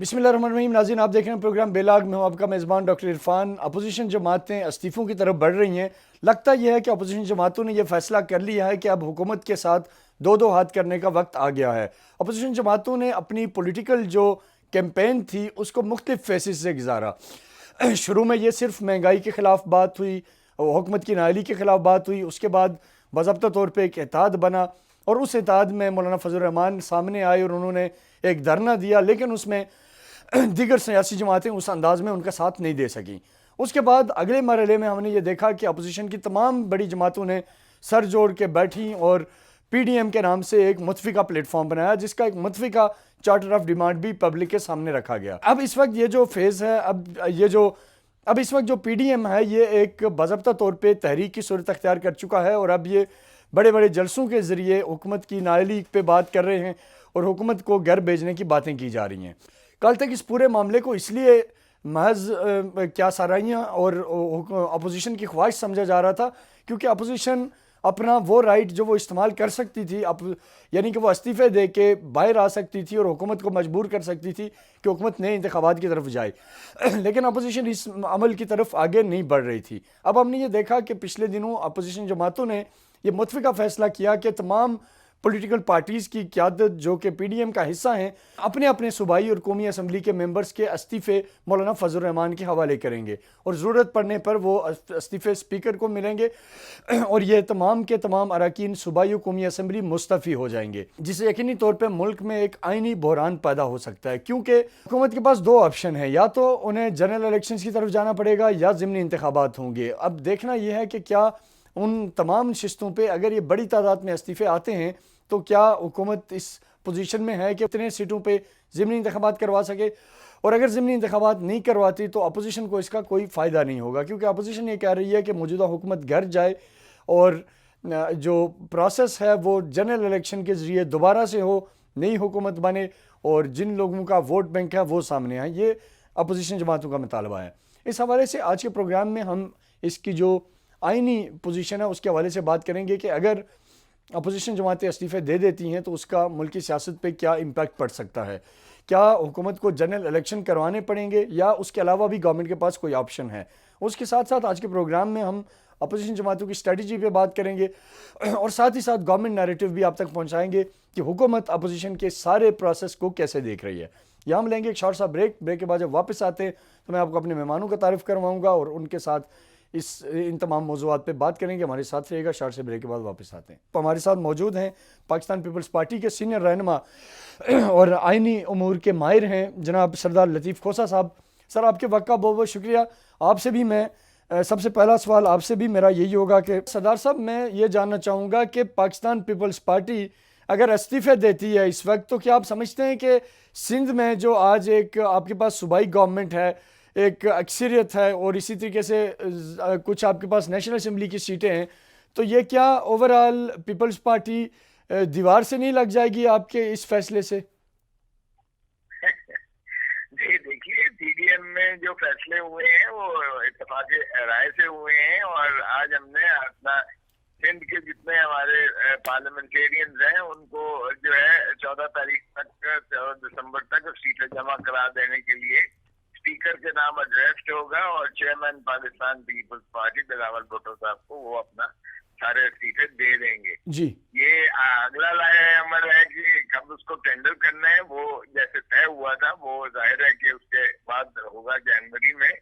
بسم اللہ الرحمن الرحیم. ناظرین آپ دیکھ رہے ہیں پروگرام بیلاگ میں ہوں آپ کا میزبان ڈاکٹر عرفان. اپوزیشن جماعتیں استعفوں کی طرف بڑھ رہی ہیں. لگتا یہ ہے کہ اپوزیشن جماعتوں نے یہ فیصلہ کر لیا ہے کہ اب حکومت کے ساتھ دو دو ہاتھ کرنے کا وقت آ گیا ہے. اپوزیشن جماعتوں نے اپنی پولیٹیکل جو کیمپین تھی اس کو مختلف فیسز سے گزارا. شروع میں یہ صرف مہنگائی کے خلاف بات ہوئی، حکومت کی نااہلی کے خلاف بات ہوئی، اس کے بعد باضابطہ طور پہ ایک اتحاد بنا اور اس اتحاد میں مولانا فضل الرحمان سامنے آئے اور انہوں نے ایک دھرنا دیا، لیکن اس میں دیگر سیاسی جماعتیں اس انداز میں ان کا ساتھ نہیں دے سکیں. اس کے بعد اگلے مرحلے میں ہم نے یہ دیکھا کہ اپوزیشن کی تمام بڑی جماعتوں نے سر جوڑ کے بیٹھی اور پی ڈی ایم کے نام سے ایک متفقہ پلیٹ فارم بنایا، جس کا ایک متفقہ چارٹر آف ڈیمانڈ بھی پبلک کے سامنے رکھا گیا. اب اس وقت یہ جو فیز ہے، اب اس وقت جو پی ڈی ایم ہے یہ ایک باضابطہ طور پہ تحریک کی صورت اختیار کر چکا ہے اور اب یہ بڑے بڑے جلسوں کے ذریعے حکومت کی نااہلی پہ بات کر رہے ہیں اور حکومت کو گھر بھیجنے کی باتیں کی جا رہی ہیں. کل تک اس پورے معاملے کو اس لیے محض کیا سرائیاں اور اپوزیشن کی خواہش سمجھا جا رہا تھا کیونکہ اپوزیشن اپنا وہ رائٹ جو وہ استعمال کر سکتی تھی، یعنی کہ وہ استعفے دے کے باہر آ سکتی تھی اور حکومت کو مجبور کر سکتی تھی کہ حکومت نئے انتخابات کی طرف جائے، لیکن اپوزیشن اس عمل کی طرف آگے نہیں بڑھ رہی تھی. اب ہم نے یہ دیکھا کہ پچھلے دنوں اپوزیشن جماعتوں نے یہ متفقہ فیصلہ کیا کہ تمام پولیٹیکل پارٹیز کی قیادت جو کہ پی ڈی ایم کا حصہ ہیں اپنے اپنے صوبائی اور قومی اسمبلی کے ممبرز کے استعفے مولانا فضل الرحمان کے حوالے کریں گے اور ضرورت پڑنے پر وہ استعفے اسپیکر کو ملیں گے اور یہ تمام کے تمام اراکین صوبائی اور قومی اسمبلی مستعفی ہو جائیں گے، جس سے یقینی طور پہ ملک میں ایک آئینی بحران پیدا ہو سکتا ہے کیونکہ حکومت کے پاس دو آپشن ہیں، یا تو انہیں جنرل الیکشنز کی طرف جانا پڑے گا یا ضمنی انتخابات ہوں گے. اب دیکھنا یہ ہے کہ کیا ان تمام نشستوں پہ اگر یہ بڑی تعداد میں استعفے آتے ہیں تو کیا حکومت اس پوزیشن میں ہے کہ اتنے سیٹوں پہ ضمنی انتخابات کروا سکے، اور اگر ضمنی انتخابات نہیں کرواتی تو اپوزیشن کو اس کا کوئی فائدہ نہیں ہوگا کیونکہ اپوزیشن یہ کہہ رہی ہے کہ موجودہ حکومت گھر جائے اور جو پروسیس ہے وہ جنرل الیکشن کے ذریعے دوبارہ سے ہو، نئی حکومت بنے اور جن لوگوں کا ووٹ بینک ہے وہ سامنے آئے. یہ اپوزیشن جماعتوں کا مطالبہ ہے. اس حوالے سے آج کے پروگرام میں ہم اس کی جو آئینی پوزیشن ہے اس کے حوالے سے بات کریں گے کہ اگر اپوزیشن جماعتیں استعفے دے دیتی ہیں تو اس کا ملکی سیاست پہ کیا امپیکٹ پڑ سکتا ہے، کیا حکومت کو جنرل الیکشن کروانے پڑیں گے یا اس کے علاوہ بھی گورنمنٹ کے پاس کوئی آپشن ہے. اس کے ساتھ ساتھ آج کے پروگرام میں ہم اپوزیشن جماعتوں کی اسٹریٹجی پہ بات کریں گے اور ساتھ ہی ساتھ گورنمنٹ نیریٹو بھی آپ تک پہنچائیں گے کہ حکومت اپوزیشن کے سارے پروسیس کو کیسے دیکھ رہی ہے. یہاں ہم لیں گے ایک شارٹ سا بریک کے بعد جب واپس آتے ہیں تو میں آپ کو اپنے مہمانوں کا تعارف کرواؤں گا اور ان کے ساتھ ان تمام موضوعات پہ بات کریں گے. ہمارے ساتھ رہے گا. شارٹ سے بریک کے بعد واپس آتے ہیں. ہمارے ساتھ موجود ہیں پاکستان پیپلز پارٹی کے سینئر رہنما اور آئینی امور کے ماہر ہیں جناب سردار لطیف کھوسہ صاحب. سر آپ کے وقت کا بہت بہت شکریہ. آپ سے بھی میں سب سے پہلا سوال آپ سے بھی میرا یہی ہوگا کہ سردار صاحب میں یہ جاننا چاہوں گا کہ پاکستان پیپلز پارٹی اگر استعفے دیتی ہے اس وقت تو کیا آپ سمجھتے ہیں کہ سندھ میں جو آج ایک آپ کے پاس صوبائی گورنمنٹ ہے، ایک اکثریت ہے اور اسی طریقے سے کچھ آپ کے پاس نیشنل اسمبلی کی سیٹیں ہیں، تو یہ کیا اوورال پیپلز پارٹی دیوار سے نہیں لگ جائے گی آپ کے اس فیصلے سے؟ جی دیکھیے، پی ڈی ایم میں جو فیصلے ہوئے ہیں وہ اتفاق رائے سے ہوئے ہیں اور آج ہم نے اپنا سندھ کے جتنے ہمارے پارلیمنٹیرینز ہیں ان کو جو ہے 14 تاریخ تک 14 دسمبر تک سیٹیں جمع کرا دینے کے لیے اسپیکر کے نام ایڈریسڈ ہوگا اور chairman Pakistan Peoples Party Bilawal Bhutto صاحب کو وہ اپنا سارے سیٹیں دے دیں گے. جی یہ اگلا لائحہ عمل ہے کہ کب اس کو ٹینڈر کرنا ہے، وہ جیسے طے ہوا تھا وہ ظاہر ہے کہ اس کے بعد ہوگا جنوری میں،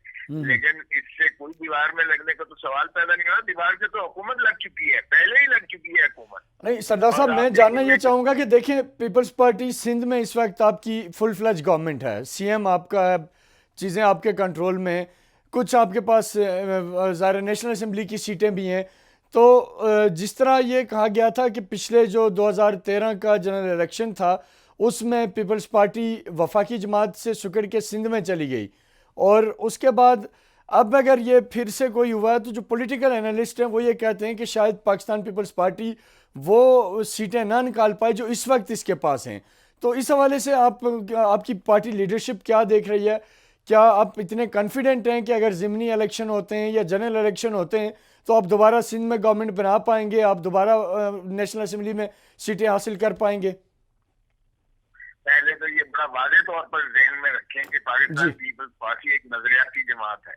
لیکن اس سے کوئی دیوار میں لگنے کا تو سوال پیدا نہیں ہوا. دیوار سے تو حکومت لگ چکی ہے، پہلے ہی لگ چکی ہے حکومت. نہیں سردار صاحب میں جاننا یہ چاہوں گا کہ دیکھیں پیپلز پارٹی سندھ میں اس وقت آپ کی فل فلیج گورنمنٹ ہے، سی ایم آپ کا ہے، چیزیں آپ کے کنٹرول میں، کچھ آپ کے پاس ظاہر نیشنل اسمبلی کی سیٹیں بھی ہیں. تو جس طرح یہ کہا گیا تھا کہ پچھلے جو 2013 کا جنرل الیکشن تھا اس میں پیپلز پارٹی وفاقی جماعت سے سکڑ کے سندھ میں چلی گئی اور اس کے بعد اب اگر یہ پھر سے کوئی ہوا ہے تو جو پولیٹیکل انالسٹ ہیں وہ یہ کہتے ہیں کہ شاید پاکستان پیپلز پارٹی وہ سیٹیں نہ نکال پائے جو اس وقت اس کے پاس ہیں. تو اس حوالے سے آپ کی پارٹی لیڈرشپ کیا دیکھ رہی ہے؟ کیا آپ اتنے کانفیڈنٹ ہیں کہ اگر ضمنی الیکشن ہوتے ہیں یا جنرل الیکشن ہوتے ہیں تو آپ دوبارہ سندھ میں گورنمنٹ بنا پائیں گے، آپ دوبارہ نیشنل اسمبلی میں سیٹیں حاصل کر پائیں گے؟ پہلے تو یہ बड़ा वाज़ेह तौर पर ज़हन में रखें कि पाकिस्तान जी। पीपल्स पार्टी एक नजरियाती जमात है।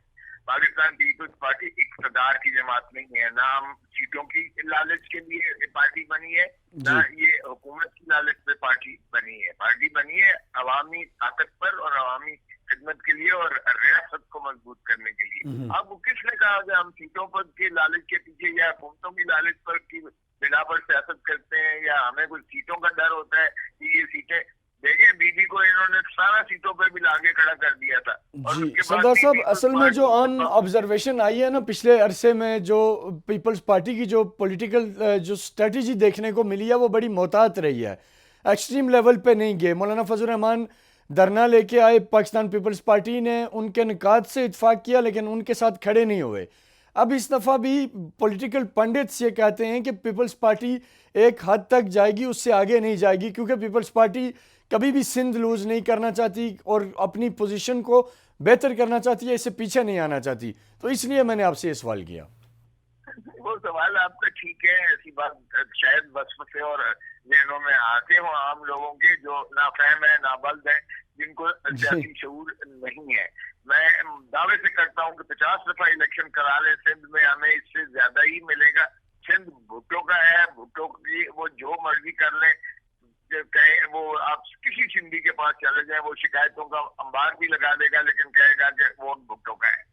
पाकिस्तान पीपल्स पार्टी इक़्तिदार की जमात नहीं है, ना हम सीटों की लालच के लिए ये पार्टी बनी है, ना जी। ये हुकूमत की लालच पे पार्टी बनी है। पार्टी बनी है अवामी ताकत पर और अवामी खिदमत के लिए और रियासत को मजबूत करने के लिए। अब किसने कहा कि हम सीटों पर के लालच के पीछे या हुकूमतों की लालच पर की बिना पर सियासत करते हैं, या हमें कुछ सीटों का डर होता है कि ये सीटें, देखिए बीबी को इन्होंने सारा सीटों पर भी लाके खड़ा कर दिया था और जी उसके बाद सरदार साहब, पीपल्स असल में जो पार्टी आम ऑब्जर्वेशन आई है ना पिछले अरसे में, जो पीपल्स पार्टी की जो पॉलिटिकल जो स्ट्रेटजी देखने को मिली है वो बड़ी मोहतात रही है, एक्सट्रीम लेवल पे नहीं गए। मौलाना फजल रहमान धरना लेके आए, पाकिस्तान पीपल्स पार्टी ने उनके निकात से इत्फाक किया लेकिन उनके साथ खड़े नहीं हुए। अब इस दफ़ा भी पॉलिटिकल पंडित्स ये कहते हैं कि पीपल्स पार्टी एक हद तक जाएगी, उससे आगे नहीं जाएगी, क्योंकि पीपल्स पार्टी कभी भी सिंध लूज़ नहीं करना चाहती और अपनी पोजीशन को बेहतर करना चाहती है, इससे पीछे नहीं आना चाहती। तो इसलिए मैंने आपसे ये सवाल किया। वो सवाल आपका ठीक है, ऐसी बात शायद वसवसे और जहनों में आते हो आम लोगों के जो नाफहम है, नाबल्द है, जिनको सियासी शऊर नहीं है। मैं दावे से करता हूँ कि 50 दफा इलेक्शन करा ले सिंध में, हमें इससे ज्यादा ही मिलेगा। सिंध भुट्टो का है, भुट्टो की वो जो मर्जी कर ले, कहे वो आप किसी सिंधी के पास चले जाए वो शिकायतों का अंबार भी लगा देगा लेकिन कहेगा कि वो भुट्टो का है।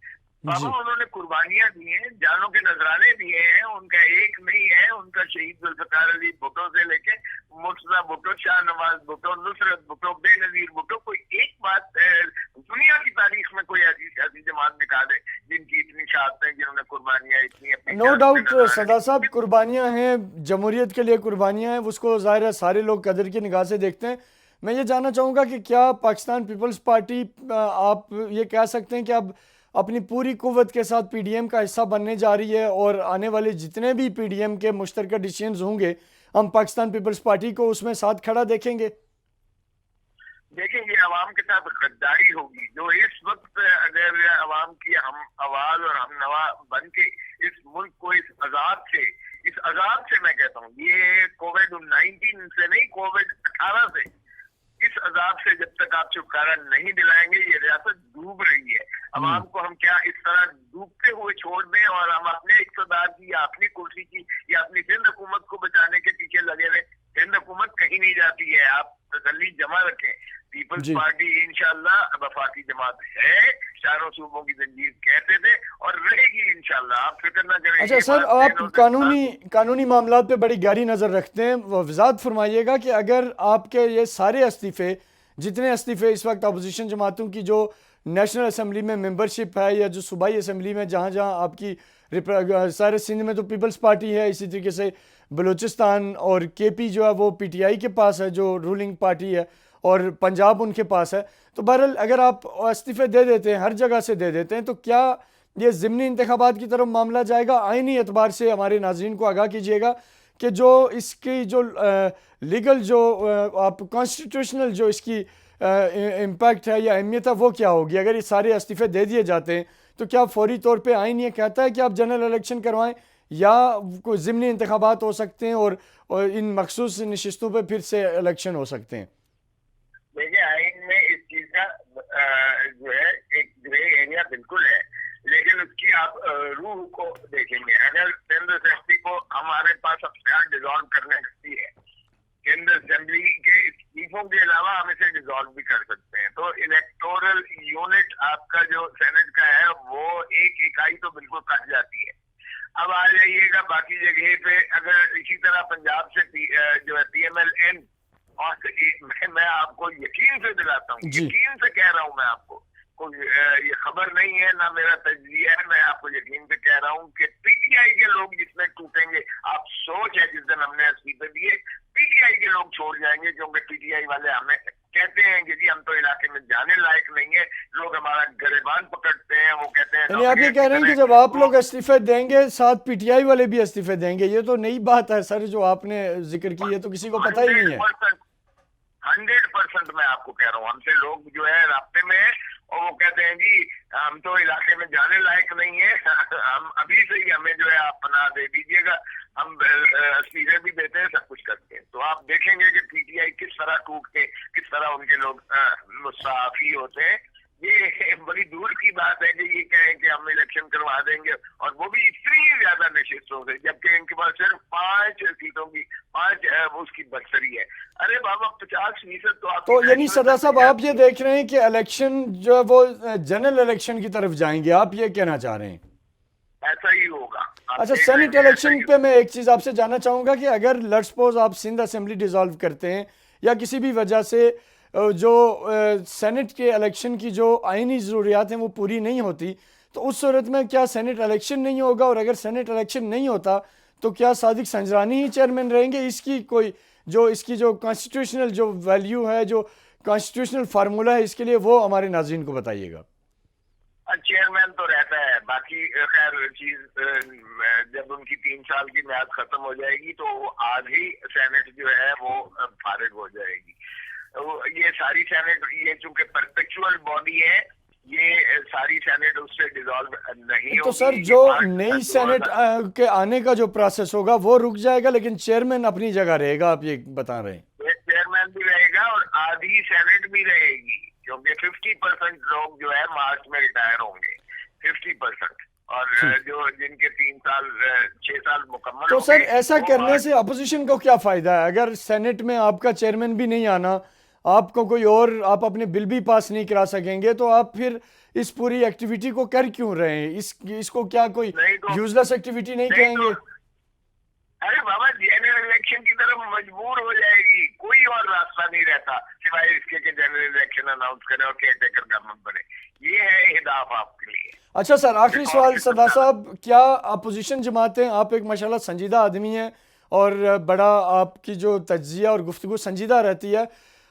बाबा उन्होंने कुर्बानियां दी हैं, जानों के नजराने दिए हैं, उनका एक नहीं है, उनका शहीद जुल्फिकार अली भुट्टो से लेके मुर्तजा भुट्टो, शाहनवाज भुट्टो, नुसरत भुट्टो, बेनजीर भुट्टो, कोई एक बात दुनिया की तारीख में कोई ऐसी सियासी जमात दिखा दे जिनकी इतनी शहादतें, जिन्होंने कुर्बानियां इतनी अपनी नो डाउट सरदार साहब, कुर्बानियाँ हैं, जमहूरियत के लिए कुर्बानियाँ हैं, उसको ज़ाहिर है सारे लोग कदर की निगाह से देखते हैं। मैं ये जानना चाहूँगा कि क्या पाकिस्तान पीपल्स पार्टी, आप ये कह सकते हैं कि अब अपनी पूरी कुव्वत के साथ पीडीएम का हिस्सा बनने जा रही है और आने वाले जितने भी पीडीएम के मुश्तरका डिसीजंस होंगे हम पाकिस्तान पीपल्स पार्टी को उसमें साथ खड़ा देखेंगे? देखिए ये अवाम के साथ गद्दारी होगी जो इस वक्त अगर अवाम की हम आवाज और हम नवा बन के इस मुल्क को इस अजाब से मैं कहता हूँ, ये कोविड-19 से नहीं, कोविड-18 से, इस अजाब से जब तक आप छुटकारा नहीं दिलाएंगे ये रियासत डूब रही है। अवाम को हम क्या इस तरह डूबते हुए छोड़ दें और हम अपने इक़्तिदार की या अपनी कुर्सी की या अपनी सिंध हुकूमत को बचाने के पीछे लगे रहे? सिंध हुकूमत कहीं नहीं जाती है, आप तसल्ली जमा रखें। पीपल्स पार्टी इंशाल्लाह वफाकी जमात है, चारों सूबों की जंजीर कहते थे और रहेगी इंशाल्लाह, आप फिक्र ना करें। अच्छा सर, आप कानूनी मामलात पे बड़ी गहरी नज़र रखते हैं, वज़ाहत फरमाइएगा कि अगर आपके ये सारे इस्तीफ़े, जितने इस्तीफ़े इस वक्त अपोजिशन जमातों की जो नेशनल असम्बली में मेंबरशिप है या जो सूबाई असम्बली में जहाँ जहाँ आपकी सारे सिंध में तो पीपल्स पार्टी है, इसी तरीके से बलूचिस्तान और केपी जो है वो पीटीआई के पास है जो रूलिंग पार्टी है, और पंजाब उनके पास है। तो बहरहाल अगर आप इस्तीफ़े दे देते हैं, हर जगह से दे देते हैं, तो क्या ये ज़िमनी इंतखाबात की तरफ मामला जाएगा? आइनी एतबार से हमारे नाज़रीन को आगाह कीजिएगा कि जो इसकी जो लीगल जो आप कॉन्स्टिट्यूशनल जो इसकी इम्पैक्ट है या अहमियत है वो क्या होगी अगर ये सारे इस्तीफ़े दे दिए जाते हैं? तो क्या फौरी तौर पे आइन ये कहता है कि आप जनरल इलेक्शन करवाएं या कोई ज़िमनी इंतखाबात हो सकते हैं और इन मखसूस नशिस्तों पे फिर से इलेक्शन हो सकते हैं? देखिए आइन में इस चीज का जो है एक ग्रे एरिया बिल्कुल है, लेकिन उसकी आप रूह को देखेंगे। अगर सिंध असेंबली को हमारे पास अख्तियार डिसॉल्व करने की है, सिंध असेंबली के इस्तीफों के अलावा हम इसे डिसॉल्व भी कर सकते हैं, तो इलेक्टोरल यूनिट आपका जो सेनेट का है वो एक इकाई तो बिल्कुल कट जाती है। अब आ जाइएगा बाकी जगह पे, अगर इसी तरह पंजाब से जो है PMLN, और मैं आपको यकीन से दिलाता हूँ, यकीन से कह रहा हूँ, मैं आपको कोई ये खबर नहीं है ना मेरा तजजिया है, मैं आपको यकीन से कह रहा हूँ कि पीटीआई के लोग जिसमें टूटेंगे, आप सोच है जिस दिन हमने इस्तीफे दिए पीटीआई के लोग छोड़ जाएंगे, क्योंकि पीटीआई वाले हमें कहते हैं कि जी हम तो इलाके में जाने लायक नहीं है, लोग हमारा गिरबान पकड़ते हैं, वो कहते हैं। यानी आप ये कह रहे हैं कि जब आप लोग इस्तीफे देंगे साथ पीटीआई वाले भी इस्तीफे देंगे? ये तो नई बात है सर जो आपने जिक्र की है, तो किसी को पता ही नहीं है। 100% मैं आपको कह रहा हूँ, हमसे लोग जो है रास्ते में और वो कहते हैं जी हम तो इलाके में जाने लायक नहीं है, हम अभी से ही हमें जो है आप पनाह दे दीजिएगा, हम इस्तीफे भी देते हैं, सब कुछ करते हैं। तो आप देखेंगे कि पीटीआई किस तरह टूट के किस तरह उनके लोग मुस्तआफी होते हैं। ये बड़ी दूर की बात है कि ये कहें कि हम इलेक्शन करवा देंगे, और वो भी इतनी ज्यादा नशिस्तों से, जबकि इनके पास सिर्फ 5 सीटों की 5 उसकी बर्सरी है। अरे बाबा 50% तो आप, तो यानी सरदार साहब आप ये देख रहे हैं कि इलेक्शन जो है वो जनरल इलेक्शन की तरफ जाएंगे, आप ये कहना चाह रहे हैं? ऐसा ही होगा। आप अच्छा, देख सेनेट लेंगे, ऐसा इलेक्शन ही पे मैं एक चीज़ आपसे जानना चाहूँगा कि अगर लेट्स सपोज आप सिंध असेंबली डिसॉल्व करते हैं या किसी भी वजह से जो सेनेट के इलेक्शन की जो आइनी ज़रूरियात हैं वो पूरी नहीं होती, तो उस सूरत में क्या सेनेट इलेक्शन नहीं होगा? और अगर सेनेट इलेक्शन नहीं होता तो क्या सादिक संजरानी ही चेयरमैन रहेंगे? इसकी जो कॉन्स्टिट्यूशनल जो वैल्यू है, जो कॉन्स्टिट्यूशनल फार्मूला है, इसके लिए वो हमारे नाज़रीन को बताइएगा। चेयरमैन तो रहता है, बाकी खैर चीज जब उनकी 3 साल की म्याद खत्म हो जाएगी तो आधी सेनेट जो है वो फारिग हो जाएगी। ये सारी सेनेट, ये चूंकि परपेचुअल बॉडी है, ये सारी सेनेट उससे डिसॉल्व नहीं होगी। तो सर जो नई सेनेट के आने का जो प्रोसेस होगा वो रुक जाएगा, लेकिन चेयरमैन अपनी जगह रहेगा, आप ये बता रहे हैं? चेयरमैन भी रहेगा और आधी सेनेट भी रहेगी, क्योंकि 50% लोग जो है मार्च में रिटायर होंगे, 50%, और जो जिनके 6 साल मुकम्मल। तो सर ऐसा करने से अपोजिशन को क्या फायदा है? अगर सेनेट में आपका चेयरमैन भी नहीं आना, आपको कोई और, आप अपने बिल भी पास नहीं करा सकेंगे, तो आप फिर इस पूरी एक्टिविटी को कर क्यों रहे हैं? इसको क्या कोई यूजलेस एक्टिविटी नहीं कहेंगे? अरे बाबा जनरल इलेक्शन की तरफ मजबूर हो जाएगी, कोई और रास्ता नहीं रहता सिवाय इसके कि जनरल इलेक्शन अनाउंस करें और केयर टेकर गवर्नमेंट बने। ये है हिदाफ आपके लिए। अच्छा सर, आखिरी सवाल सरदार साहब, क्या अपोजिशन जमातें, आप एक माशाल्लाह संजीदा आदमी हैं और बड़ा आपकी जो तज्जिया और गुफ्तगू संजीदा रहती है,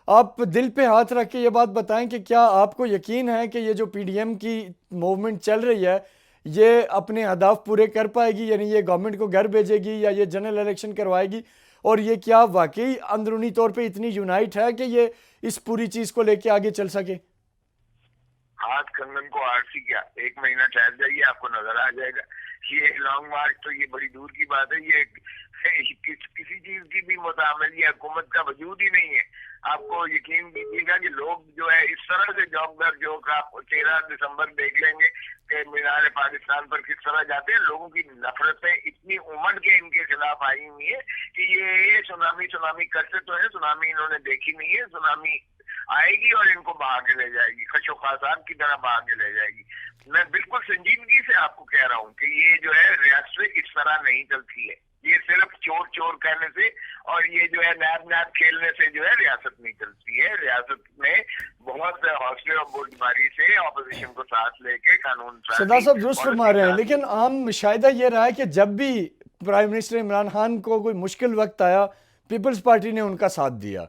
आप दिल पे हाथ रख के ये बात बताएं कि क्या आपको यकीन है कि ये जो पीडीएम की मूवमेंट चल रही है ये अपने अहदाफ पूरे कर पाएगी? यानी ये गवर्नमेंट को घर भेजेगी या ये जनरल इलेक्शन करवाएगी? और ये क्या वाकई अंदरूनी तौर पे इतनी यूनाइट है कि ये इस पूरी चीज़ को लेके आगे चल सके? हाथ कंगन को आरसी क्या, 1 महीना ठहर जाइए, आपको नजर आ जाएगा। ये लॉन्ग मार्च तो ये बड़ी दूर की बात है। ये किसी चीज की भी मुतामिल ये हुकूमत का वजूद ही नहीं है। आपको यकीन कीजिएगा कि लोग जो है इस तरह से जॉब जो आप 13 दिसंबर देख लेंगे कि मीनार पाकिस्तान पर किस तरह जाते हैं, लोगों की नफरतें इतनी उमड़ के इनके खिलाफ आई हुई है कि ये सुनामी करते तो है, सुनामी इन्होंने देखी नहीं है। सुनामी आएगी और इनको बहा के ले जाएगी, खशोखासाब की तरह बहा के ले जाएगी। मैं बिल्कुल संजीदगी से आपको कह रहा हूँ कि ये जो है रियासत इस तरह नहीं चलती है। ये सिर्फ चोर कहने से और ये जो है नैब खेलने से जो है रियासत नहीं चलती है। रियासत में बहुत हौसले और बुर्दबारी से ऑपोजिशन को साथ लेके कानून सरदार साहब दुरुस्त फरमा रहे हैं, लेकिन आम मुशाहिदा ये रहा है कि जब भी प्राइम मिनिस्टर इमरान खान को कोई मुश्किल वक्त आया, पीपल्स पार्टी ने उनका साथ दिया,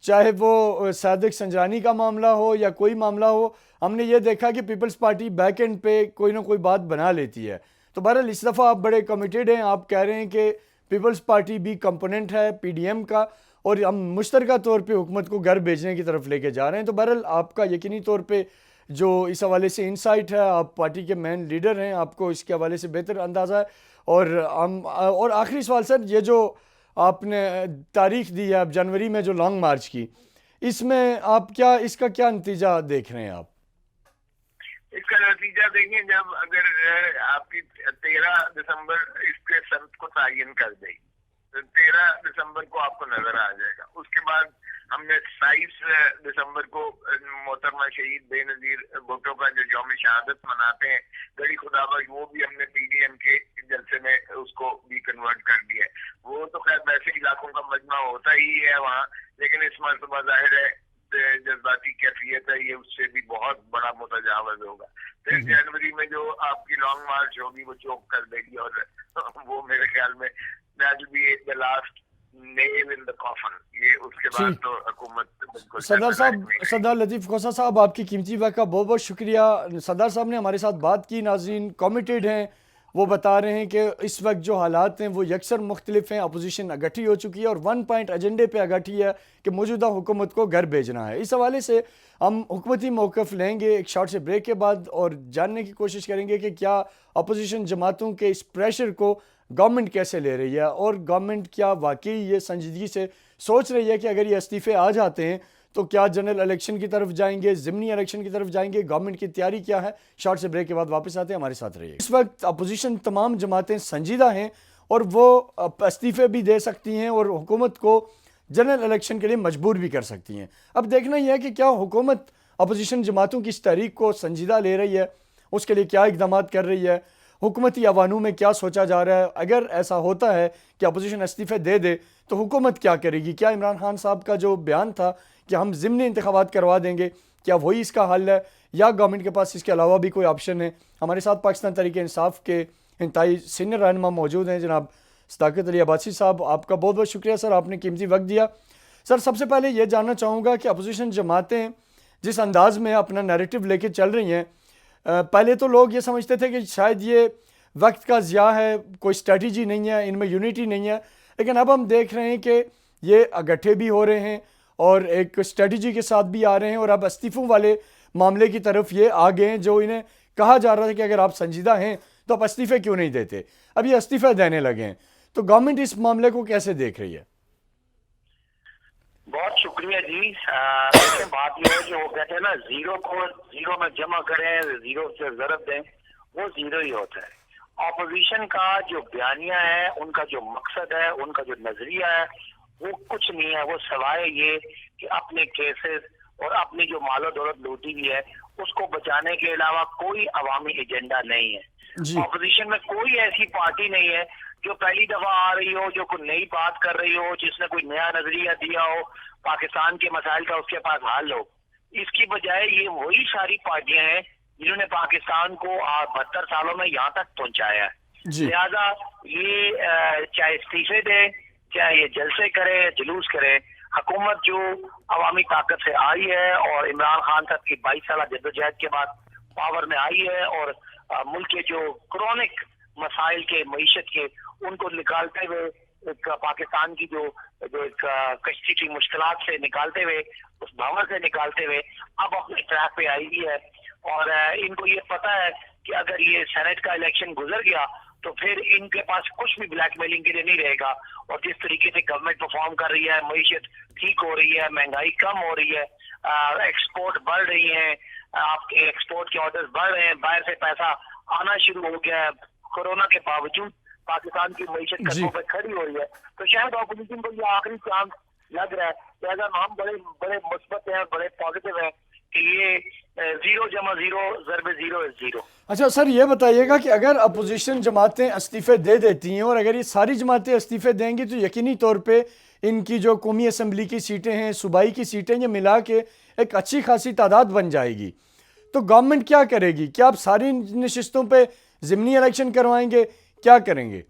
चाहे वो सादिक संजरानी का मामला हो या कोई मामला हो। हमने ये देखा कि पीपल्स पार्टी बैक एंड पे कोई ना कोई बात बना लेती है। तो बहरहाल इस दफ़ा आप बड़े कमिटेड हैं, आप कह रहे हैं कि पीपल्स पार्टी भी कंपोनेंट है पीडीएम का और हम मुश्तरका तौर पे हुकूमत को घर भेजने की तरफ लेके जा रहे हैं। तो बहरहाल आपका यकीनी तौर पे जो इस हवाले से इंसाइट है, आप पार्टी के मेन लीडर हैं, आपको इसके हवाले से बेहतर अंदाज़ा है। और आखिरी सवाल सर, ये जो आपने तारीख दी है अब जनवरी में जो लॉन्ग मार्च की, इसमें आप इसका क्या नतीजा देख रहे हैं आप? इसका नतीजा देंगे जब अगर आपकी 13 दिसंबर इसके संत को तायन कर देगी, तो 13 दिसंबर को आपको नजर आ जाएगा। उसके बाद हमने 27 दिसंबर को मोहतरमा शहीद बेनजीर भुट्टो का जो यौम शहादत मनाते हैं, गड़ी खुदाबंद, वो भी हमने पीडीएम के जलसे में उसको भी कन्वर्ट कर दिया है। वो तो खैर वैसे इलाकों का मजमा होता ही है वहाँ, लेकिन इस मरतबा जाहिर है जज्बाती कैफियत है, ये उससे भी बहुत बड़ा मुतजावज होगा। फिर जनवरी में जो आपकी लॉन्ग मार्च होगी वो चौक कर देगी और वो मेरे ख्याल में that will be the last nail in the coffin। ये उसके बाद तो हुकूमत। सरदार लतीफ़ खोसा साहब, आपकी कीमती वक्त का बहुत बहुत शुक्रिया। सरदार साहब ने हमारे साथ बात की, नाज़रीन कमिटेड हैं, वो बता रहे हैं कि इस वक्त जो हालात हैं वो यकसर मुख्तलिफ हैं, अपोजिशन अगठी हो चुकी है और 1 पॉइंट एजेंडे पे अगठी है कि मौजूदा हुकूमत को घर भेजना है। इस हवाले से हम हुकूमती मौक़िफ़ लेंगे एक शॉर्ट से ब्रेक के बाद और जानने की कोशिश करेंगे कि क्या अपोजिशन जमातों के इस प्रेशर को गवर्नमेंट कैसे ले रही है और गवर्नमेंट क्या वाकई ये संजीदगी से सोच रही है कि अगर ये इस्तीफ़े आ जाते हैं تو کیا جنرل الیکشن کی طرف جائیں گے, ضمنی الیکشن کی طرف جائیں گے, گورنمنٹ کی تیاری کیا ہے؟ شارٹ سے بریک کے بعد واپس آتے ہیں, ہمارے ساتھ رہیے. اس وقت اپوزیشن تمام جماعتیں سنجیدہ ہیں اور وہ استعفے بھی دے سکتی ہیں اور حکومت کو جنرل الیکشن کے لیے مجبور بھی کر سکتی ہیں. اب دیکھنا یہ ہے کہ کیا حکومت اپوزیشن جماعتوں کی اس تحریک کو سنجیدہ لے رہی ہے, اس کے لیے کیا اقدامات کر رہی ہے, حکومتی ایوانوں میں کیا سوچا جا رہا ہے. اگر ایسا ہوتا ہے کہ اپوزیشن استعفے دے دے تو حکومت کیا کرے گی؟ کیا عمران خان صاحب کا جو بیان تھا کہ ہم ضمنی انتخابات کروا دیں گے, کیا وہی اس کا حل ہے یا گورنمنٹ کے پاس اس کے علاوہ بھی کوئی آپشن ہے؟ ہمارے ساتھ پاکستان تحریک انصاف کے انتہائی سینئر رہنما موجود ہیں جناب صداقت علی عباسی صاحب. آپ کا بہت بہت شکریہ سر, آپ نے قیمتی وقت دیا. سر, سب سے پہلے یہ جاننا چاہوں گا کہ اپوزیشن جماعتیں جس انداز میں اپنا نیریٹو لے کے چل رہی ہیں, پہلے تو لوگ یہ سمجھتے تھے کہ شاید یہ وقت کا ضیاع ہے, کوئی اسٹریٹجی نہیں ہے, ان میں یونٹی نہیں ہے, لیکن اب ہم دیکھ رہے ہیں کہ یہ اگٹھے بھی ہو رہے ہیں اور ایک اسٹریٹجی کے ساتھ بھی آ رہے ہیں, اور اب استعفوں والے معاملے کی طرف یہ آ گئے ہیں جو انہیں کہا جا رہا تھا کہ اگر آپ سنجیدہ ہیں تو آپ استعفے کیوں نہیں دیتے. اب یہ استعفے دینے لگے ہیں, تو گورنمنٹ اس معاملے کو کیسے دیکھ رہی ہے؟ بہت شکریہ جی. دیکھیں بات یہ ہے کہ وہ کہتے ہیں نا, زیرو کو زیرو میں جمع کریں, زیرو سے ضرب دیں, وہ زیرو ہی ہوتا ہے. اپوزیشن کا جو بیانیہ ہے, ان کا جو مقصد ہے, ان کا جو نظریہ ہے, وہ کچھ نہیں ہے, وہ سوائے یہ کہ اپنے کیسز اور اپنی جو مال و دولت لوٹی ہوئی ہے اس کو بچانے کے علاوہ کوئی عوامی ایجنڈا نہیں ہے. اپوزیشن میں کوئی ایسی پارٹی نہیں ہے جو پہلی دفعہ آ رہی ہو, جو کوئی نئی بات کر رہی ہو, جس نے کوئی نیا نظریہ دیا ہو پاکستان کے مسائل کا اس کے پاس حل ہو. اس کی بجائے یہ وہی ساری پارٹیاں ہیں جنہوں نے پاکستان کو 72 سالوں میں یہاں تک پہنچایا ہے. لہذا یہ چاہے استعفے دے, چاہے یہ جلسے کرے, جلوس کرے, حکومت جو عوامی طاقت سے آئی ہے اور عمران خان صاحب کی 22 سالہ جدوجہد کے بعد پاور میں آئی ہے, اور ملک کے جو کرونک مسائل کے, معیشت کے, ان کو نکالتے ہوئے, ایک پاکستان کی جو ایک کشتی کی مشکلات سے نکالتے ہوئے, اس بھاور سے نکالتے ہوئے اب اپنے ٹریک پہ آئی ہوئی ہے. اور ان کو یہ پتا ہے کہ اگر یہ سینٹ کا الیکشن گزر گیا تو پھر ان کے پاس کچھ بھی بلیک میلنگ کے لیے نہیں رہے گا. اور جس طریقے سے گورنمنٹ پرفارم کر رہی ہے, معیشت ٹھیک ہو رہی ہے, مہنگائی کم ہو رہی ہے, ایکسپورٹ بڑھ رہی ہیں, آپ کے ایکسپورٹ کے آرڈرز بڑھ رہے ہیں, باہر سے پیسہ آنا شروع ہو گیا ہے, کورونا کے باوجود پاکستان کی معیشت قدموں پہ کھڑی ہو رہی ہے, تو شاید اپوزیشن کو یہ آخری چانس لگ رہا ہے. لہٰذا ہم بڑے مثبت ہیں, بڑے پازیٹیو ہیں کہ یہ زیرو جمع زیرو ضرب زیرو از زیرو. اچھا سر, یہ بتائیے گا کہ اگر اپوزیشن جماعتیں استعفے دے دیتی ہیں اور اگر یہ ساری جماعتیں استعفے دیں گی تو یقینی طور پہ ان کی جو قومی اسمبلی کی سیٹیں ہیں, صوبائی کی سیٹیں, یہ ملا کے ایک اچھی خاصی تعداد بن جائے گی. تو گورنمنٹ کیا کرے گی؟ کیا آپ ساری نشستوں پہ ضمنی الیکشن کروائیں گے, کیا کریں گے؟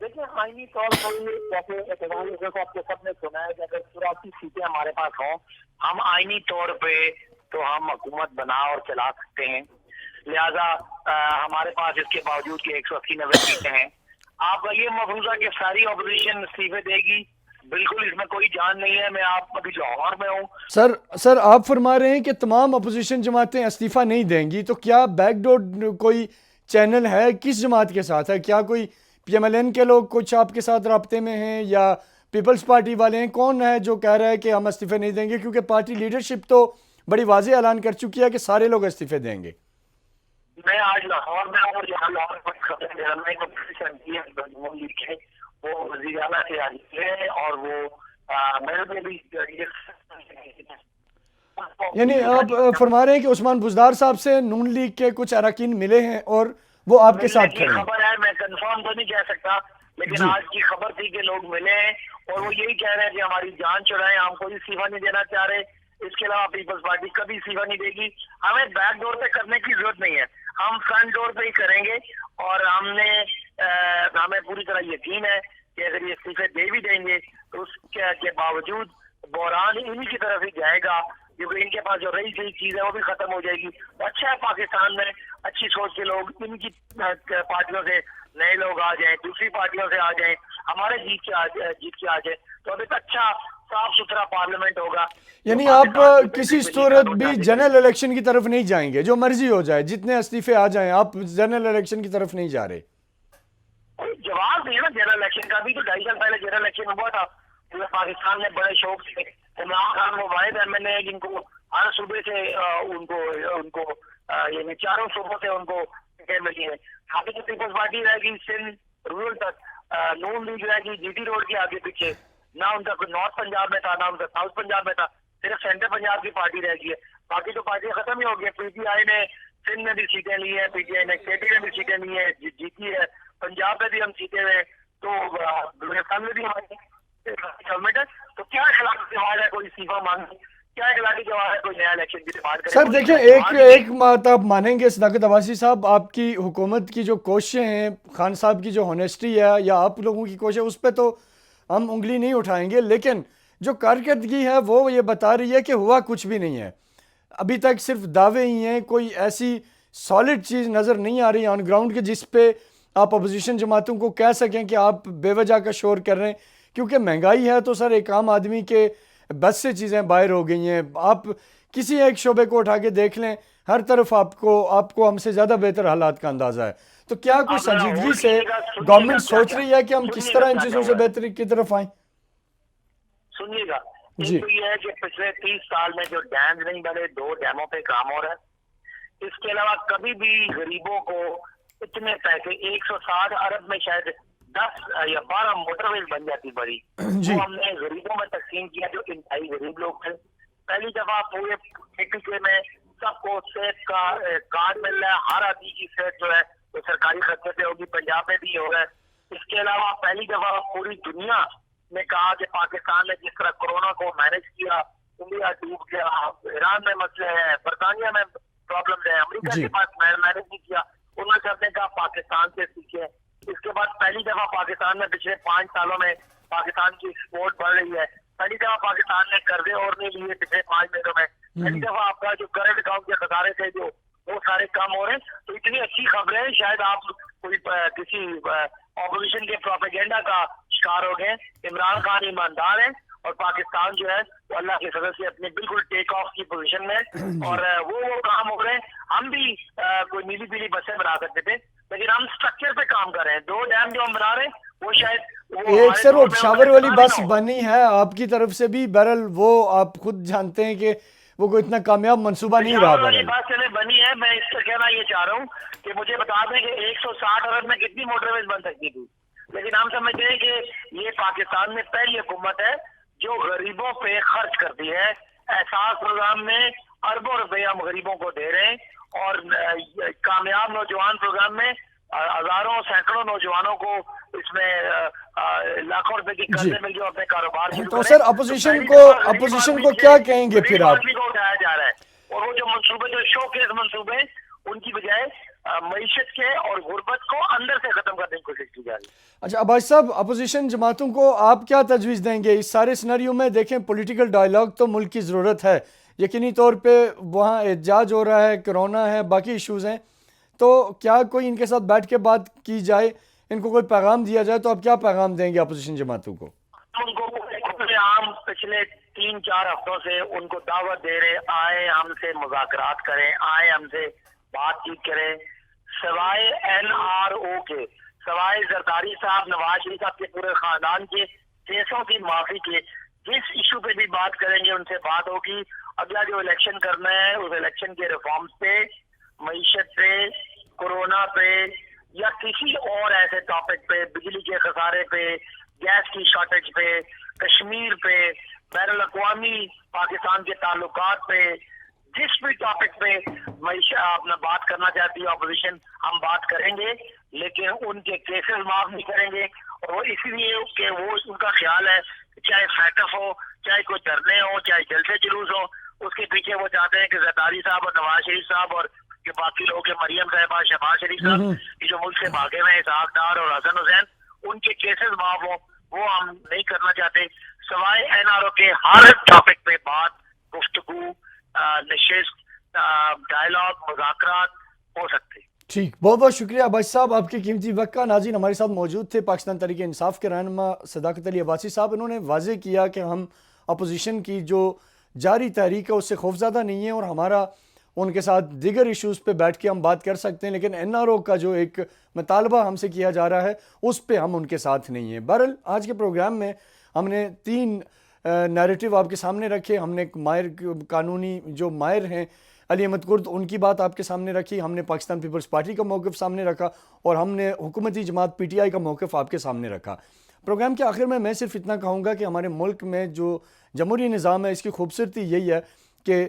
دیکھیں آئینی طور پر جیسے اعتراض آپ کے سب نے سنا ہے کہ اگر 84 سیٹیں ہمارے پاس ہوں, ہم آئینی طور پہ تو ہم حکومت بنا اور چلا سکتے ہیں. لہذا ہمارے پاس اس کے باوجود کہ 180-90 سیٹیں ہیں. آپ یہ مفروضہ کہ ساری اپوزیشن استعفے دے گی, بالکل اس میں کوئی جان نہیں ہے. میں آپ ابھی لاہور میں ہوں. سر آپ فرما رہے ہیں کہ تمام اپوزیشن جماعتیں استعفیٰ نہیں دیں گی, تو کیا بیک ڈور کوئی چینل ہے کس جماعت کے ساتھ ہے؟ کیا کوئی پی ایم ایل این کے لوگ کچھ آپ کے ساتھ رابطے میں ہیں یا پیپلز پارٹی والے ہیں؟ کون ہے جو کہہ رہا ہے کہ ہم استعفے نہیں دیں گے؟ کیونکہ پارٹی لیڈرشپ تو بڑی واضح اعلان کر چکی ہے کہ سارے لوگ استعفے دیں گے. میں آج لاہور میں ہوں, جہاں لاہور میں خبریں کے وہ وزیر اعلیٰ سے آئی ہے, اور وہ میں بھی یعنی آپ فرما رہے ہیں کہ عثمان بزدار صاحب سے نون لیگ کے کچھ اراکین ملے ہیں اور وہ آپ کے ساتھ کھڑے ہیں. خبر ہے, میں کنفرم تو نہیں کہہ سکتا, لیکن آج کی خبر تھی کہ لوگ ملے ہیں اور وہ یہی کہہ رہے ہیں کہ ہماری جان چھڑائیں, ہم کوئی استعفیٰ نہیں دینا چاہ رہے. اس کے علاوہ پیپلز پارٹی کبھی استعفیٰ نہیں دے گی. ہمیں بیک ڈور پہ کرنے کی ضرورت نہیں ہے, ہم فرنٹ ڈور پہ ہی کریں گے. اور ہمیں پوری طرح یقین ہے کہ اگر یہ استعفے دے بھی دیں گے تو اس کے باوجود بحران انہی کی طرف ہی جائے گا, کیونکہ ان کے پاس جو رہی صحیح چیز ہے وہ بھی ختم ہو جائے گی. اچھا ہے پاکستان میں اچھی سوچ کے لوگ, ان کی پارٹیوں سے نئے لوگ آ جائیں, دوسری پارٹیوں سے آ جائیں, ہمارے جیت کے آ جائیں, تو اب ایک اچھا صاف ستھرا پارلیمنٹ ہوگا. یعنی آپ کسی صورت بھی جنرل الیکشن کی طرف نہیں جائیں گے, جو مرضی ہو جائے, جتنے استعفے آ جائیں, آپ جنرل الیکشن کی طرف نہیں جا رہے؟ جواب دیا نا جنرل الیکشن کا بھی, تو 2.5 سال پہلے جنرل الیکشن ہوا تھا. پاکستان نے بڑے شوق سے इमरान खान वो वाहिद एमएनए है जिनको हर सूबे से उनको उनको यानी चारों सूबों से उनको टिकट मिली है। बाकी जो पीपल्स पार्टी रहेगी सिंध रूरल तक, नून लीग रहेगी जीटी रोड के आगे पीछे, ना उनका नॉर्थ पंजाब में था ना उनका साउथ पंजाब में था, सिर्फ सेंटर पंजाब की पार्टी रहेगी है। बाकी तो पार्टियां खत्म ही हो गई। पीटीआई ने सिंध में भी सीटें ली है, पीटीआई ने केटी में भी सीटें ली है, जीती है, पंजाब में भी हम जीते हुए, तो बलूचिस्तान में भी हमारी गवर्नमेंट है। तो क्या खिलाफ जवाब है कोई इस्तीफा मांगे, क्या खिलाफी जवाब है कोई नया इलेक्शन की डिमांड करे? सर देखिए, एक बात आप मानेंगे सदाकत अब्बासी साहब, आपकी हुकूमत की जो कोशिशें हैं, खान साहब की जो होनेस्टी है या आप लोगों की कोशिश, उस पर तो हम उंगली नहीं उठाएंगे, लेकिन जो कारकर्दगी है वो ये बता रही है कि हुआ कुछ भी नहीं है। अभी तक सिर्फ दावे ही हैं, कोई ऐसी सॉलिड चीज़ नज़र नहीं आ रही ऑन ग्राउंड के जिस पे आप अपोजिशन जमातों को कह सकें कि आप बेवजह का शोर कर रहे हैं। क्योंकि महंगाई है तो सर एक आम आदमी के बस से चीज़ें बाहर हो गई हैं। आप किसी एक शोबे को उठा के देख लें, हर तरफ आपको हमसे ज़्यादा बेहतर हालात का अंदाज़ा है। तो क्या कुछ संजीदगी से गवर्नमेंट सोच रही है कि हम किस तरह इन चीज़ों से बेहतरी की तरफ आएँ? सुनिएगा, जी। एक तो ये है कि पिछले 30 साल में जो डैम नहीं बने, 2 डैमों पे काम हो रहा है। इसके अलावा कभी भी गरीबों को इतने पैसे 160 अरब में शायद 10 या 12 मोटरवेज बन जाती बड़ी, जी। वो हमने गरीबों में तकसीम किया जो इंतहाई गरीब लोग थे। पहली दफा पूरे के में सबको सेहत का कार्ड मिल रहा है, हर आदमी की सेहत जो है वो सरकारी खर्चे पे होगी, पंजाब में भी हो रहा है। इसके अलावा पहली दफा पूरी दुनिया ने कहा कि पाकिस्तान ने जिस तरह कोरोना को मैनेज किया, इंडिया डूब गया, ईरान में मसले हैं, बरतानिया में प्रॉब्लम है, अमेरिका जी। के पास मैनेज नहीं किया, उन्होंने सबने कहा पाकिस्तान से सीखे। इसके बाद पहली दफा पाकिस्तान में पिछले 5 सालों में पाकिस्तान की एक्सपोर्ट बढ़ रही है। पहली दफा पाकिस्तान ने कर्जे और नहीं लिए पिछले 5 महीनों में। पहली दफा आपका जो करंट अकाउंट के खसारे थे जो वो सारे कम हो रहे हैं। तो इतनी अच्छी खबरें, शायद आप कोई किसी ऑपोजिशन के प्रोपेगेंडा का शिकार हो गए। इमरान खान ईमानदार है और पाकिस्तान जो है वो अल्लाह के फजल से अपने बिल्कुल टेक ऑफ की पोजीशन में, और वो काम हो रहे हैं। हम भी कोई नीली पीली बसें बना सकते थे, लेकिन हम स्ट्रक्चर पे काम कर रहे हैं। 2 डैम जो हम बना रहे हैं वो शायद एक सर वो शावर वाली बस बनी है आपकी तरफ से भी, बहरहाल वो आप खुद जानते हैं कि वो कोई इतना कामयाब मंसूबा नहीं रहा। वाली बात चले बनी है। मैं इसका कहना ये चाह रहा हूँ कि मुझे बता दें कि 160 अरब में कितनी मोटरवेज बन सकती थी, लेकिन हम समझते हैं कि ये पाकिस्तान में पहली हुकूमत है जो गरीबों पे खर्च करती है। एहसास प्रोग्राम में अरबों रुपए हम गरीबों को दे रहे हैं, और कामयाब नौजवान प्रोग्राम में हजारों सैकड़ों नौजवानों को इसमें लाखों रुपए की कर्जे मिल गए अपने कारोबार शुरू तो करें। सर अपोजिशन को क्या कहेंगे फिर आप? को उठाया जा रहा है, और वो जो मंसूबे जो शोकेस मंसूबे उनकी बजाय मईशत के और गुर्बत को अंदर से खत्म करने की कोशिश की जा रही है। अच्छा अब्बास साहब, अपोजिशन जमातों को आप क्या तजवीज़ देंगे इस सारे सिनेरियो में? देखें, पॉलिटिकल डायलॉग तो मुल्क की ज़रूरत है, यकीनी तौर पे वहाँ एहतजाज हो रहा है, कोरोना है, बाकी इश्यूज़ हैं, तो क्या कोई इनके साथ बैठ के बात की जाए, इनको कोई पैगाम दिया जाए? तो आप क्या पैगाम देंगे अपोजिशन जमातों को? उनको आम पिछले 3-4 हफ्तों से उनको दावत दे रहे, आए हमसे मुज़ाकरात करें, आए हमसे बातचीत करें। सवाए NRO के, सवाए जरदारी साहब, नवाज शरीफ साहब के पूरे खानदान के केसों की माफी के, जिस इशू पे भी बात करेंगे उनसे बात होगी। अगला जो इलेक्शन करना है उस इलेक्शन के रिफॉर्म्स पे, मईशत पे, कोरोना पे, या किसी और ऐसे टॉपिक पे, बिजली के खसारे पे, गैस की शॉर्टेज पे, कश्मीर पे, बैनुल अक़वामी पाकिस्तान के ताल्लुकात पे, जिस भी टॉपिक पे अपना बात करना चाहती है अपोजिशन, हम बात करेंगे, लेकिन उनके केसेस माफ नहीं करेंगे। और वो इसलिए कि वो उनका ख्याल है चाहे फैटफ हो, चाहे कोई धरने हो, चाहे जलसे जुलूस हो, उसके पीछे वो चाहते हैं कि जरदारी साहब और नवाज शरीफ साहब और जो बाकी लोग हैं, मरियम साहबा, शहबाज शरीफ साहब, ये जो मुल्क से भागे हुए हैं, इसहाक डार और हसन हुसैन, उनके केसेस माफ हो, वो हम नहीं करना चाहते। सवाए NRO के हर टॉपिक पे बात, गुफ्तगू, नशिस्त, डायलॉग, मुज़ाकरात हो सकते। ठीक, बहुत बहुत शुक्रिया अब्बास साहब आपके कीमती वक्त का। नाज़रीन, हमारे साथ मौजूद थे पाकिस्तान तहरीक इंसाफ के रहनुमा सदाकत अली अब्बासी साहब। इन्होंने वाज़ेह किया कि हम अपोजिशन की जो जारी तहरीक है उससे खौफज़दा नहीं है, और हमारा उनके साथ दीगर इश्यूज़ पे बैठ के हम बात कर सकते हैं, लेकिन NRO का जो एक मुतालबा हमसे किया जा रहा है उस पे हम उनके साथ नहीं हैं। बहरहाल आज के प्रोग्राम में हमने 3 نریٹو آپ کے سامنے رکھے، ہم نے ایک ماہر قانونی جو ماہر ہیں علی احمد کرد ان کی بات آپ کے سامنے رکھی، ہم نے پاکستان پیپلز پارٹی کا موقف سامنے رکھا اور ہم نے حکومتی جماعت پی ٹی آئی کا موقف آپ کے سامنے رکھا۔ پروگرام کے آخر میں صرف اتنا کہوں گا کہ ہمارے ملک میں جو جمہوری نظام ہے اس کی خوبصورتی یہی ہے کہ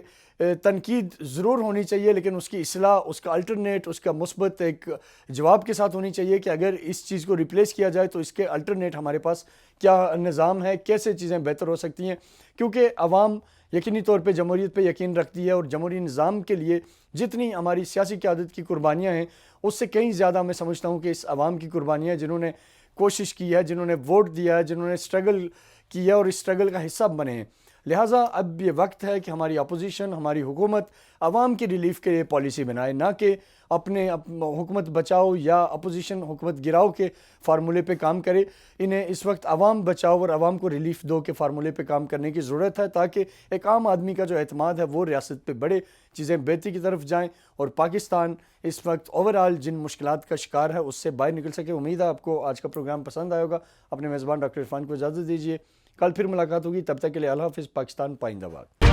تنقید ضرور ہونی چاہیے لیکن اس کی اصلاح، اس کا الٹرنیٹ، اس کا مثبت ایک جواب کے ساتھ ہونی چاہیے کہ اگر اس چیز کو ریپلیس کیا جائے تو اس کے الٹرنیٹ ہمارے پاس کیا نظام ہے، کیسے چیزیں بہتر ہو سکتی ہیں، کیونکہ عوام یقینی طور پہ جمہوریت پہ یقین رکھتی ہے اور جمہوری نظام کے لیے جتنی ہماری سیاسی قیادت کی قربانیاں ہیں اس سے کہیں زیادہ میں سمجھتا ہوں کہ اس عوام کی قربانیاں جنہوں نے کوشش کی ہے، جنہوں نے ووٹ دیا ہے، جنہوں نے اسٹرگل کیا اور اس اسٹرگل کا حصہ بنے ہیں۔ لہٰذا اب یہ وقت ہے کہ ہماری اپوزیشن، ہماری حکومت عوام کی ریلیف کے لیے پالیسی بنائے، نہ کہ اپنے حکومت بچاؤ یا اپوزیشن حکومت گراؤ کے فارمولے پہ کام کرے۔ انہیں اس وقت عوام بچاؤ اور عوام کو ریلیف دو کے فارمولے پہ کام کرنے کی ضرورت ہے تاکہ ایک عام آدمی کا جو اعتماد ہے وہ ریاست پہ بڑھے، چیزیں بہتری کی طرف جائیں اور پاکستان اس وقت اوورآل جن مشکلات کا شکار ہے اس سے باہر نکل سکے۔ امید ہے آپ کو آج کا پروگرام پسند آئے ہوگا۔ اپنے میزبان ڈاکٹر عرفان کو اجازت دیجیے، کل پھر ملاقات ہوگی، تب تک کے لیے اللہ حافظ۔ پاکستان پائندہ باد۔